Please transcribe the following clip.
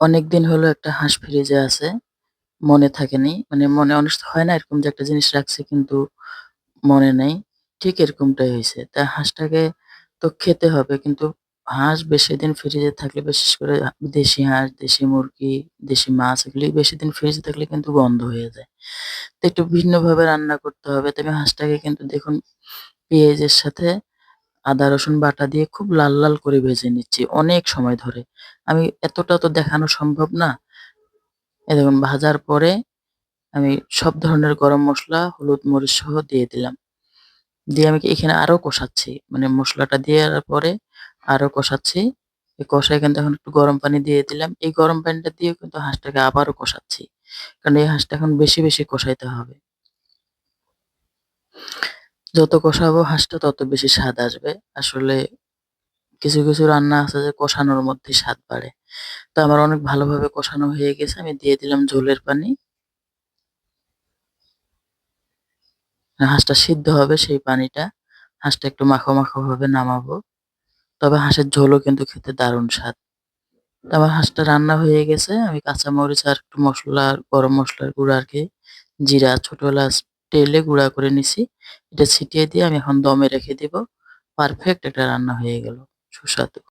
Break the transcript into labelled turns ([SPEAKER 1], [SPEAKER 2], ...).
[SPEAKER 1] অনেকদিন হলো একটা হাঁস ফ্রিজে আছে। মনে থাকেনি। মানে মনে অনেক হয় না এরকম যে একটা জিনিস রাখছি কিন্তু মনে নেই। ঠিক এরকমটাই হইছে। তা হাঁসটাকে তো খেতে হবে কিন্তু হাঁস বেশিদিন ফ্রিজে থাকলে বিশেষ করে দেশি হাঁস, দেশি মুরগি, দেশি মাছ এগুলি বেশিদিন ফ্রিজে থাকলে কিন্তু গন্ধ হয়ে যায়। তো একটু ভিন্নভাবে রান্না করতে হবে। তো আমি হাঁসটাকে কিন্তু দেখুন পেঁয়াজের সাথে আদা রসুন বাটা দিয়ে খুব লাল, লাল করে ভেজে নিচ্ছি অনেক সময় ধরে। আমি এতটা তো দেখানো সম্ভব না। এই দেখুন ভাজার পরে আমি সব ধরনের গরম মসলা, হলুদ, মরিচ সহ দিয়ে দিলাম। দিয়ে আমি এখানে আরো কষাচ্ছি। মানে মসলাটা দেওয়ার পরে আরো কষাচ্ছি। এই কষায় কিন্তু এখন একটু গরম পানি দিয়ে দিলাম। এই গরম পানিটা দিয়েও কিন্তু হাঁসটাকে আবারও কষাচ্ছি। কারণ এই হাঁসটা এখন বেশি, বেশি কষাইতে হবে। যত কষাবো হাঁসটা তত বেশি স্বাদ আসবে। আসলে কিছু, কিছু রান্না আছে যে কষানোর মধ্যেই স্বাদ বাড়ে। তো আমার অনেক ভালোভাবে কষানো হয়ে গেছে। আমি দিয়ে দিলাম ঝোলের পানি। হাঁসটা সিদ্ধ হবে সেই পানিটা। হাঁসটা একটু মাখো, মাখো ভাবে নামাবো। তবে হাঁসের ঝোলও কিন্তু খেতে দারুণ স্বাদ। তো আমার হাঁসটা রান্না হয়ে গেছে। আমি কাঁচামরিচ আর একটু মসলা, গরম মসলার গুঁড়া আরকি, জিরা, ছোট এলাচ টেলে গুঁড়া করে নিছি। এটা ছিটিয়ে দিয়ে আমি এখন দমে রেখে দিব। পারফেক্ট একটা রান্না হয়ে গেল। সুস্বাদু।